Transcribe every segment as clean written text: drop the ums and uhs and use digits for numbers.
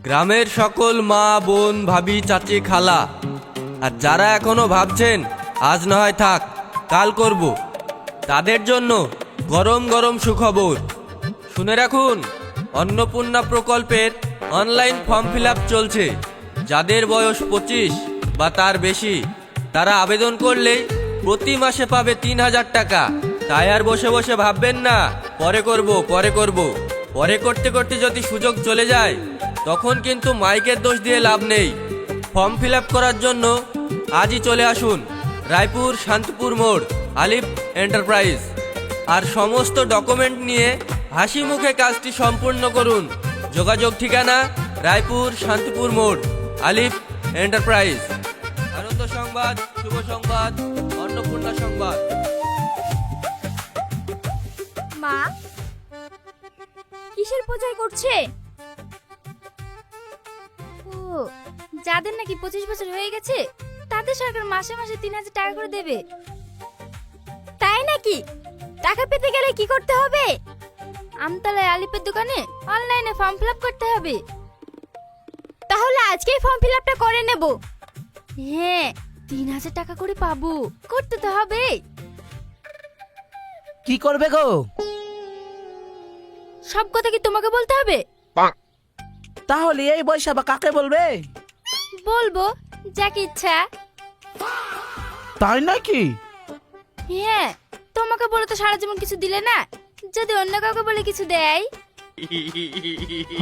গ্রামের সকল মা বোন ভাবি চাচি খালা আর যারা এখনো ভাবছেন আজ না হয় থাক কাল করব, তাদের জন্য গরম গরম সুখবর। শুনে রাখুন, অন্নপূর্ণা প্রকল্পের অনলাইন ফর্ম ফিল আপ চলছে। যাদের বয়স 25 বা তার বেশি তারা আবেদন করলেই প্রতি মাসে পাবে 3000 টাকা। তাই আর বসে বসে ভাববেন না পরে করব পরে করতে করতে যদি সুযোগ চলে যায় তখন কিন্তু মাইকের দোষ দিয়ে লাভ নেই। ফর্ম ফিল আপ করার জন্য আজই চলে আসুন রায়পুর শান্তিপুর মোড় আলিফ এন্টারপ্রাইজ, আর সমস্ত ডকুমেন্ট নিয়ে হাসি মুখে কাজটি সম্পূর্ণ করুন। যোগাযোগ ঠিকানা রায়পুর শান্তিপুর মোড় আলিফ এন্টারপ্রাইজ। আনন্দ সংবাদ, শুভ সংবাদ, অন্নপূর্ণা সংবাদ। মা কিসের পূজায় করছে? ও, যাদের নাকি 25 বছর হয়ে গেছে তাদের সরকার মাসে মাসে 3000 টাকা করে দেবে। তাই নাকি? টাকা পেতে গেলে কি করতে হবে? আমতলায় আলিপের দোকানে অনলাইনে ফর্ম ফিল আপ করতে হবে। তাহলে আজকেই ফর্ম ফিল আপটা করে নেব। হ্যাঁ, 3000 টাকা করে পাবো, করতে তো হবে। কি করবে গো? সব কথা কি তোমাকে বলতে হবে? তাহলে এই বয়সে বা কাকে বলবে? বলবো যাকে ইচ্ছা। তাই নাকি? হ্যাঁ, তোমাকে বলে তো সারা জীবন কিছু দিলে না, যদি অন্য কাউকে বলে কিছু দেয়।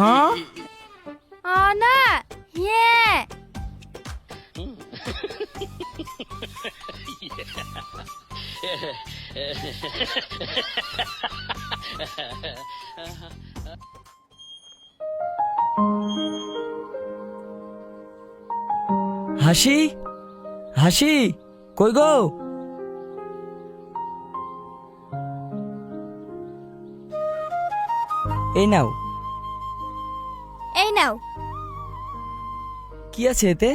হ্যাঁ, না, হ্যাঁ। হাসি, হাসি, কই গো? এই নাও। এই নাও। কি আছে এতে?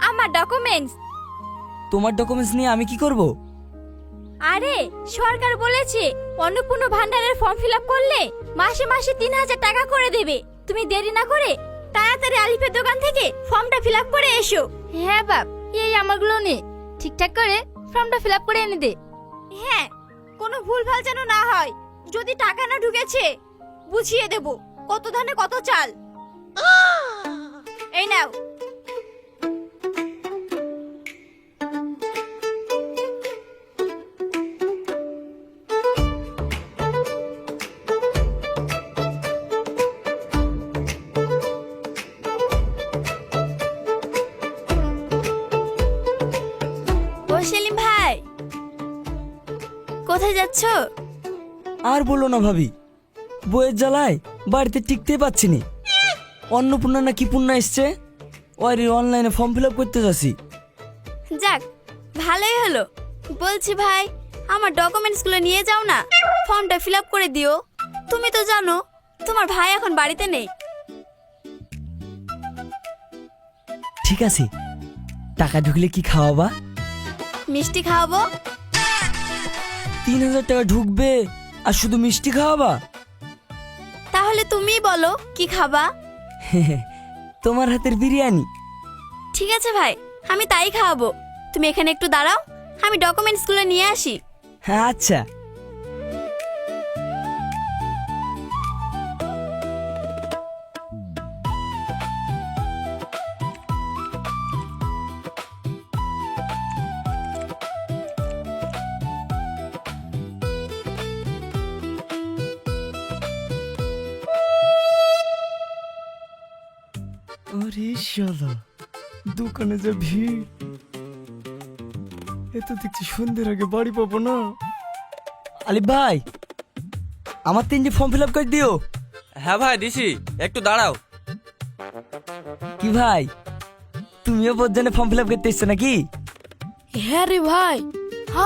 আমার ডকুমেন্টস। তোমার ডকুমেন্টস নিয়ে আমি কি করব? আরে, সরকার বলেছে অন্নপূর্ণা ভান্ডারের ফর্ম ফিল আপ করলে মাসে মাসে 3000 টাকা করে দেবে। তুমি দেরি না করে তাড়াতাড়ি আলিফের দোকান থেকে ফর্মটা ফিল আপ করে এসো। হ্যাঁ বাপ, এই আমারগুলো নে, ঠিকঠাক করে ফর্মটা ফিল আপ করে এনে দে। হ্যাঁ, কোনো ভুলভাল যেন না হয়। যদি টাকা না ঢুকেছে বুঝিয়ে দেব কত ধানে কত চাল। এই নাও। ও সেলিম ভাই, কোথায় যাচ্ছ? আর বলো না ভাবি, বইয়ের জ্বালায় বাড়িতে টিকতেই পাচ্ছি নি। অন্নপূর্ণা না কি পূর্ণা এসছে, ওই অনলাইনে ফর্ম ফিল আপ করতে যাচ্ছি। যাক, ভালোই হলো। বলছি ভাই, আমার ডকুমেন্টসগুলো নিয়ে যাও না, ফর্মটা ফিল আপ করে দিও। তুমি তো জানো তোমার ভাই এখন বাড়িতে নেই। ঠিক আছে, টাকা ঢুকলে কি খাওয়াবা? মিষ্টি খাওয়াবো। 3000 টাকা ঢুকবে আর শুধু মিষ্টি খাওয়াবা? তাহলে তুমিই বলো কি খাবা। তোমার হাতের বিরিয়ানি। ঠিক আছে ভাই, আমি তাই খাওয়াবো। তুমি এখানে একটু দাঁড়াও, আমি ডকুমেন্টসগুলো নিয়ে আসি। হ্যাঁ আচ্ছা। আরে শালা, দোকানে যে ভিড়, এত দেখছি সন্ধ্যের আগে বাড়ি পাবো না। আলিফ ভাই, আমার 3টি ফর্ম ফিল আপ করে দিও। হ্যাঁ ভাই দিছি, একটু দাঁড়াও। কি ভাই, তুমিও বোধজনে ফর্ম ফিল আপ করতে এসছো নাকি? হ্যাঁ রে ভাই,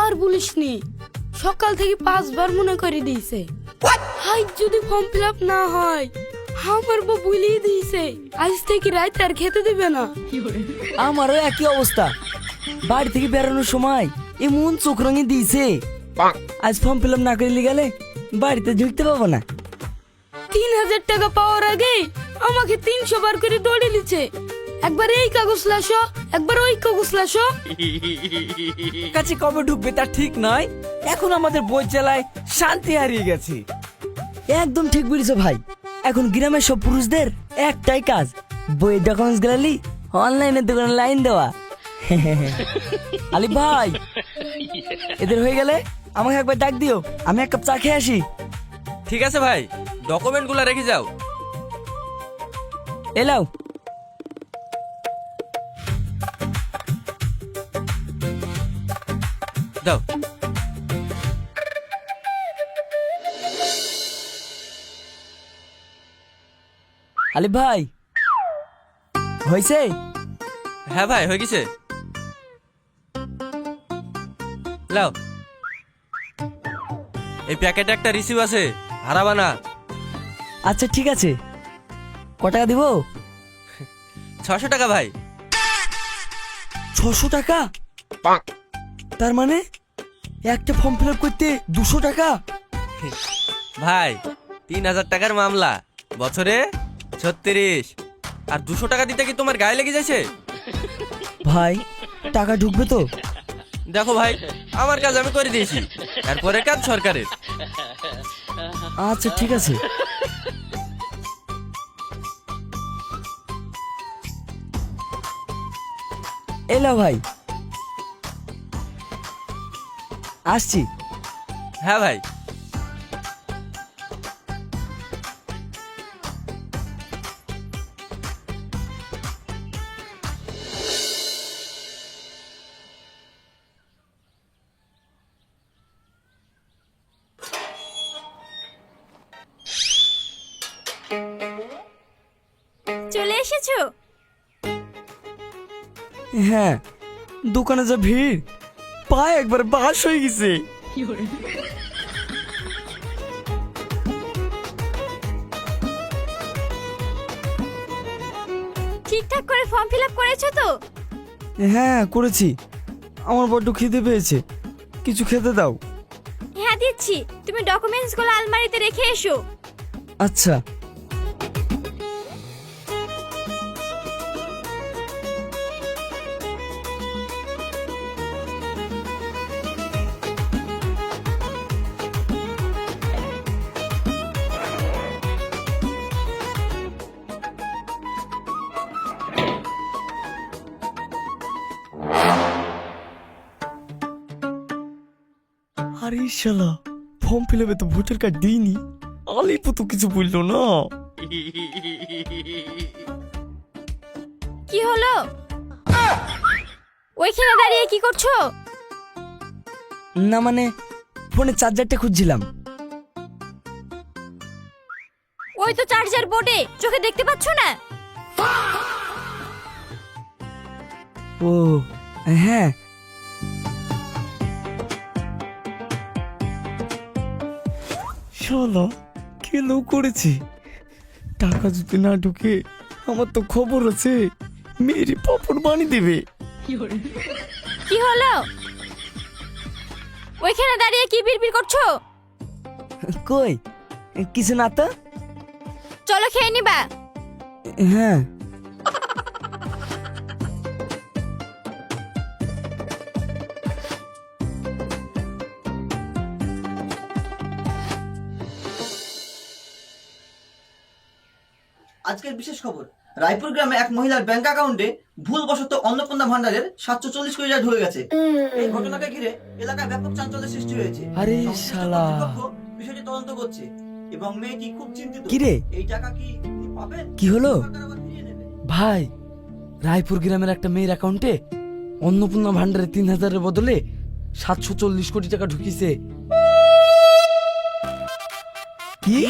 আর বলিসনি, সকাল থেকে 5 বার মনে করে দিয়েছে। হাই, যদি ফর্ম ফিল আপ না হয় আমার বউ বলিয়ে দিয়েছে আজ থেকে রাত আর খেতে দেবে না। আমারও একই অবস্থা, বাড়ি থেকে বেরোনোর সময় এমন চোখ রঙে দিয়েছে, আজ ফর্ম ফিল আপ না করে গেলে বাড়িতে ঢুকতে পাবো না। 3,000 টাকা পাওয়ার আগে আমাকে 300 বার করে দৌড়ে দিচ্ছে। একবার এই কাগজ লাসো, একবার ওই কাগজ লাসো। কাছে কবে ঢুকবে তা ঠিক নয়। এখন আমাদের বই জেলায় শান্তি হারিয়ে গেছে। একদম ঠিক বলেছো ভাই। এখন গ্রামের সব পুরুষদের একটাই কাজ, বইয়ের ডকুমেন্টস গেলি অনলাইনে দোকানে লাইন দেওয়া। আলি ভাই, এদের হয়ে গেলে আমাকে একবার ডাক দিও, আমি এক কাপ চা খেয়ে আসি। ঠিক আছে ভাই, ডকুমেন্টগুলো রেখে যাও। এলাও। দাও। আলি ভাই, হয়েছে? হ্যাঁ ভাই, হয়ে গেছে। লাও, এই প্যাকেটে একটা রিসিভ আছে, হারাবা না। আচ্ছা ঠিক আছে, ক টাকা দিব? 600 টাকা ভাই। 600 টাকা? তার মানে একটা ফর্ম ফিল আপ করতে 200 টাকা? ভাই 3000 টাকার মামলা, বছরে 36, আর 200 টাকা দিতে কি তোমার গায়ে লেগে যাচ্ছে? ভাই টাকা ঢুকবে তো? দেখো ভাই, আমার কাজ আমি করে দিয়েছি, এরপরে কাজ সরকারের। আচ্ছা ঠিক আছে। এলো ভাই, আসছি। হ্যাঁ ভাই। চলে এসেছো? হ্যাঁ, দোকানে যা ভিড়, পায়ে একবার বাস হয়ে গেছে। ঠিকঠাক করে ফর্ম ফিল আপ করেছো তো? হ্যাঁ করেছি। আমার বড্ড খিদে পেয়েছে, কিছু খেতে দাও। হ্যাঁ দিচ্ছি, তুমি ডকুমেন্টসগুলো আলমারিতে রেখে এসো। আচ্ছা। আরে শালা, ফর্ম ফিল আপে তো ভোটার কার্ড দিইনি। আলিপু তো কিছু বললো না। কি হলো? ওইখানে দাঁড়িয়ে কি করছো? না মানে, ফোনে চার্জারটা খুঁজছিলাম। ওই তো চার্জার বোর্ডে, চোখে দেখতে পাচ্ছ না? ও হ্যাঁ। শালা কেলো করেছি। টাকা যদি না ঢুকে, আমার তো খবর আছে, মেরে পাপড় বানিয়ে দেবে। কি হলো? ওইখানে দাঁড়িয়ে কি বিড়বিড় করছো? কই কিছু না তো। চলো খেয়ে নিবা। হ্যাঁ। আজকের বিশেষ খবর, রায়পুর গ্রামে এক মহিলার ব্যাংক অ্যাকাউন্টে ভুলবশত অন্নপূর্ণা ভান্ডারের 740 কোটি টাকা ঢুকে গেছে। এই ঘটনাকে ঘিরে এলাকায় ব্যাপক চাঞ্চল্যের সৃষ্টি হয়েছে। আরে সংশ্লিষ্ট শালা। কর্তৃপক্ষ বিষয়টি তদন্ত করছে এবং মেয়েটি খুব চিন্তিত। কি রে? এই টাকা কি তিনি পাবেন? কি হলো? সরকার আবার ফিরিয়ে নেবে? ভাই, রায়পুর গ্রামের একটা মেয়ের অ্যাকাউন্টে অন্নপূর্ণা ভান্ডারে 3000-এর বদলে 740 কোটি টাকা ঢুকিছে। কি?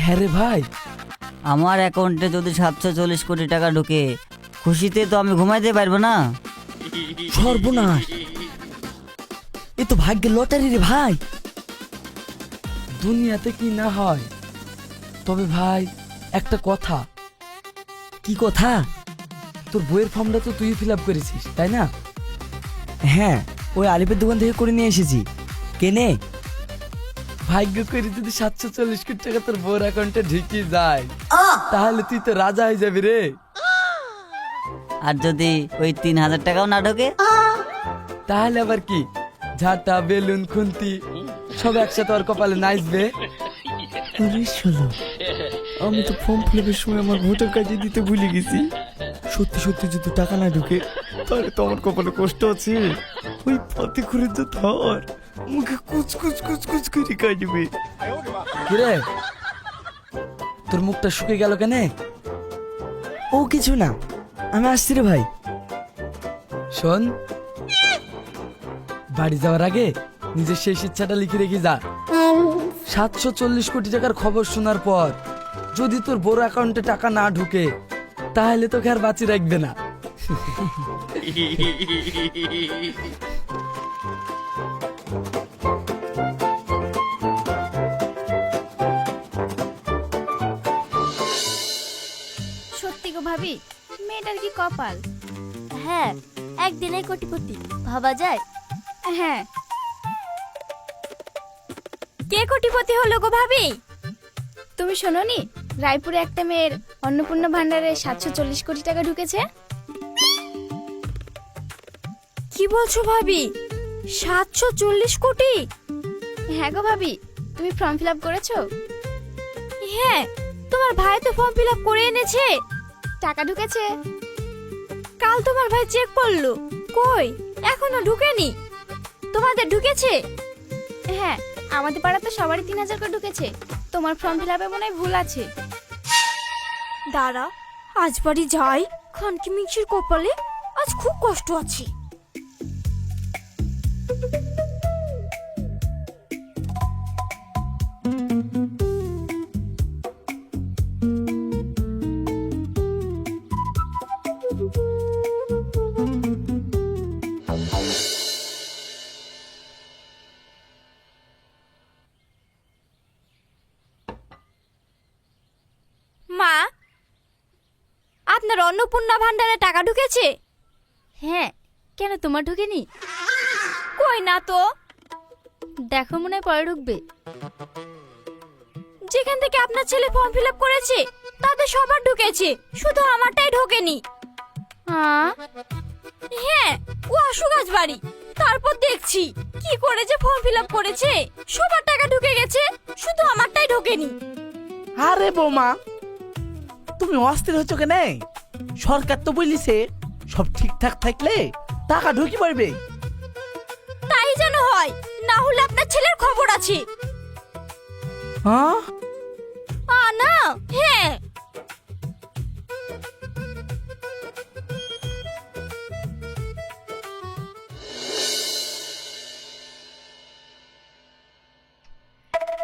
হ্যাঁ রে ভাই। আমার অ্যাকাউন্টে যদি 740 কোটি টাকা ঢুকে, খুশিতে তো আমি ঘুমাইতে পারবো না। সর্বনাশ, এ তো ভাগ্যের লটারি রে ভাই। দুনিয়াতে কি না হয়। তবে ভাই একটা কথা। কি কথা? তোর বইয়ের ফর্মটা তো তুই ফিল আপ করেছিস তাই না? হ্যাঁ, ওই আলিপের দোকান থেকে করে নিয়ে এসেছি। কেনে ভাগ্য করে যদি 740 কোটি টাকা তোর বোর অ্যাকাউন্টে ঢুকে যায় তাহলে তুই তো রাজা হয়ে যাবি রে। আর যদি ওই 3000 টাকাও না ঢোকে? তাহলে আবার কি, ঝাঁটা বেলুন খুন্তি সব একসাথে ওর কপালে নাচবে। আমি তো ফর্ম ফিলাপের সময় আমার ভোটার কার্ড দিতে ভুলে গেছি। সত্যি সত্যি যদি টাকা না ঢুকে তাহলে তো আমার কপালে কষ্ট আছে। ওই পথে করে তো ধর মুখে কুচ কুচ কুচ কুচ করে কাটবে। কিরে তোর মুখটা শুকে গেল কেন? ও কিছু না, আমি আসছি রে ভাই। শোন, বাড়ি যাওয়ার আগে নিজের শেষ ইচ্ছাটা লিখে রেখে যা। 740 কোটি টাকার খবর শোনার পর যদি তোর বড় অ্যাকাউন্টে টাকা না ঢুকে তাহলে তোকে আর বাঁচি রাখবে না। সত্যি গো ভাবি, মেয়েটার কি কপাল। হ্যাঁ, একদিনে কোটিপতি ভাবা যায়। হ্যাঁ, কে কোটিপতি হলো গো ভাবি? তুমি শোনোনি রায়পুরে একটা মেয়ের অন্নপূর্ণা ভান্ডারে 740 কোটি টাকা ঢুকেছে? কি বলছো ভাবি, 740 কোটি? হ্যাঁ গো ভাবি, তুমি ফর্ম ফিল আপ করেছো? হ্যাঁ, তোমার ভাই তো ফর্ম ফিল আপ করে এনেছে, টাকা ঢুকেছে। কাল তোমার ভাই চেক করলো, কই এখনো ঢুকেনি। তোমাদের ঢুকেছে? হ্যাঁ, আমাদের পাড়া তো সবারই 3000 করে ঢুকেছে। তোমার ফর্ম ফিল আপে মনে হয় ভুল আছে। দাঁড়া, আজ বাড়ি যাই, খানকি মিক্সির কপালে আজ খুব কষ্ট আছে। মা, আপনার অন্নপূর্ণা ভান্ডারে টাকা ঢুকেছে? হ্যাঁ, কেন তোমার ঢুকেনি? কই না তো, দেখো মনে হয় পরে ঢুকবে। যেখান থেকে আপনার ছেলে ফর্ম ফিল আপ করেছে তাদের সবার ঢুকেছে, শুধু আমারটাই ঢোকেনি। হ্যাঁ, ও আশুগাছ বাড়ি। তারপর দেখছি কি করে যে ফর্ম ফিল আপ করেছে, সবার টাকা ঢুকে গেছে, শুধু আমারটাই ঢোকেনি। আরে বৌমা, তুমি অস্থির হচ্ছ কেন? সরকার তো বলিছে সব ঠিকঠাক থাকলে টাকা ঢুকি পারবে। তাই যেন হয়, না হলে আপনার ছেলের খবর আছে। হ্যাঁ, না, হ্যাঁ।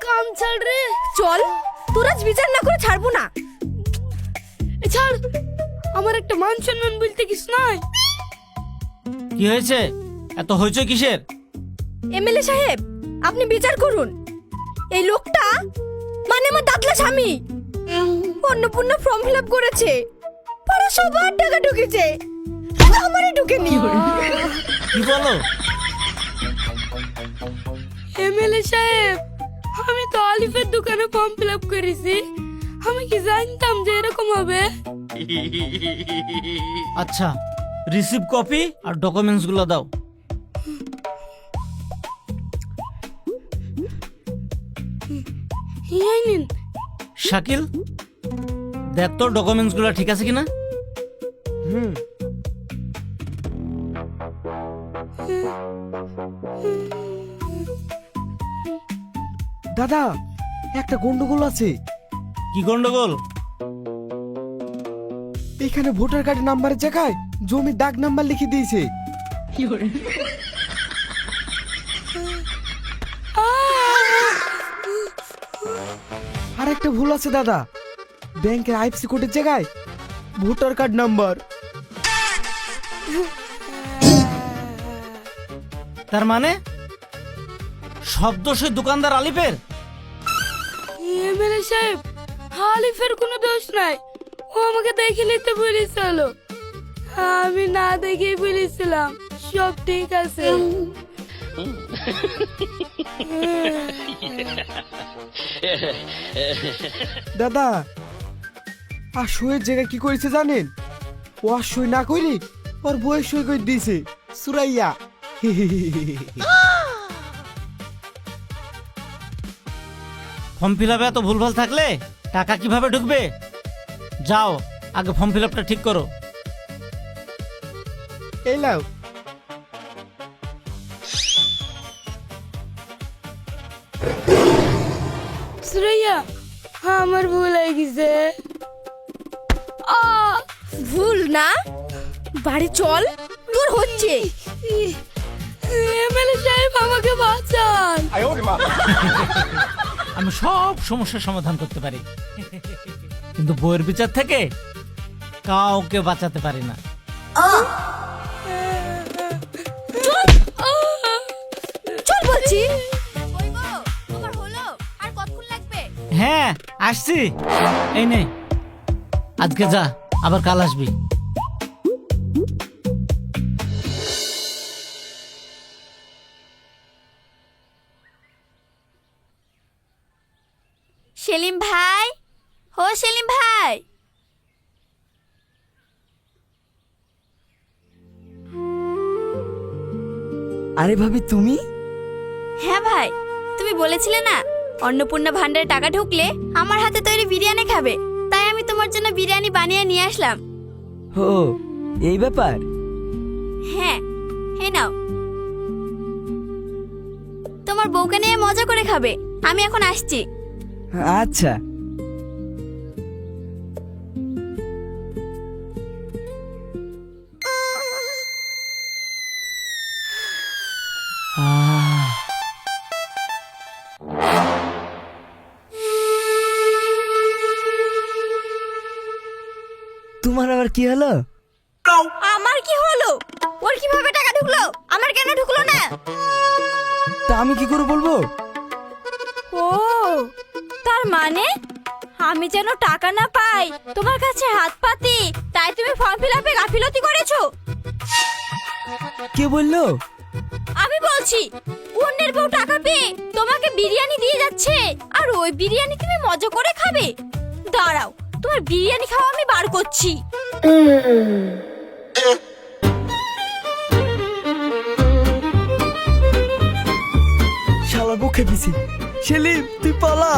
কাম ছাড় রে। চল, তোর আজ বিচার না করে ছাড়বো না। ছাড়, আমার একটা মান সম্মান বলতে কিছু নাই। কি হয়েছে, এত হইচই কিসের? এমএলএ সাহেব, আপনি বিচার করুন। এই লোকটা মানে আমার দাদলা স্বামী অন্নপূর্ণা ফর্ম ফিল আপ করেছে, পাড়া সবার টাকা ঢুকেছে, শুধু আমারই ঢুকেনি। কি বলো? এমএলএ সাহেব, আমি তো আলিফের দোকানে ফর্ম ফিল আপ করেছি, আমি কি জানতাম যে এরকম হবে। আচ্ছা, রিসিভ কপি আর ডকুমেন্টস গুলো দাও। এই নিন। শাকিল, দেখ তোর ডকুমেন্টস গুলো ঠিক আছে কিনা। দাদা, একটা গন্ডগোল আছে। কি গন্ডগোল? এখানে ভোটার কার্ডের নাম্বারের জায়গায় জমির ডাক নাম্বার লিখে দিয়েছে। আর একটা ভুল আছে দাদা, ব্যাংকের আইএফসি কোডের জায়গায় ভোটার কার্ড নাম্বার। তার মানে সব দোষ ওই দোকানদার আলিফের? এমএলএ সাহেব, আলিফের কোনো দোষ নাই, ও আমাকে দেখে নিতে বলেছিল, আমি না দেখেই বলেছিলাম সব ঠিক আছে। দাদা আর সইয়ের জায়গায় কি করেছে জানেন? ও আর সই না করি ওর বইয়ের সই করে দিয়েছে সুরাইয়া। ফর্ম ফিল আপে এত ভুলভাল থাকলে টাকা কিভাবে ঢুকবে? যাও আগে ফর্ম ফিল আপটা ঠিক করো। এই লাও। সুরাইয়া, আমার ভুল হয়ে গেছে। ভুল না, বাড়ি চল, তোর হচ্ছে। এমএলএ সাহেব আমাকে বাঁচান। আমি সব সমস্যার সমাধান করতে পারি, কিন্তু বইয়ের বিচার থেকে কাউকে বাঁচাতে পারি না। চল বলছি। কই গো, তোমার হলো? আর কতক্ষণ লাগবে? হ্যাঁ আসছি, এই নে আজকে যা, আবার কাল আসবি। সেলিম ভাই, ও সেলিম ভাই। আরে ভাবি তুমি? হ্যাঁ ভাই, তুমি বলেছিলে না অন্নপূর্ণা ভান্ডারে টাকা ঢুকলে আমার হাতে তৈরি বিরিয়ানি খাবে, তাই আমি তোমার জন্য বিরিয়ানি বানিয়ে নিয়ে আসলাম। ও এই ব্যাপার? হ্যাঁ, হে নাও, তোমার বউকে নিয়ে মজা করে খাবে। আমি এখন আসছি। আচ্ছা। তোমার আবার কি হলো? আমার কি হলো? ওর কিভাবে টাকা ঢুকলো? আমার কেন ঢুকলো না? তা আমি কি করে বলবো? ও, তার মানে আমি যেন টাকা না পাই, তোমার কাছে হাত পাতি, তাই তুমি ফর্ম ফিল আপে গাফিলতি করেছো? কে বললো? আমি বলছি, অন্যের বউ টাকা পেয়ে তোমাকে বিরিয়ানি দিয়ে যাচ্ছে, আর ওই বিরিয়ানি তুমি মজা করে খাবে? দাঁড়াও, তোমার বিরিয়ানি খাওয়া আমি বার করছি। শালার বকে পিছি। সেলিম তুই পালা।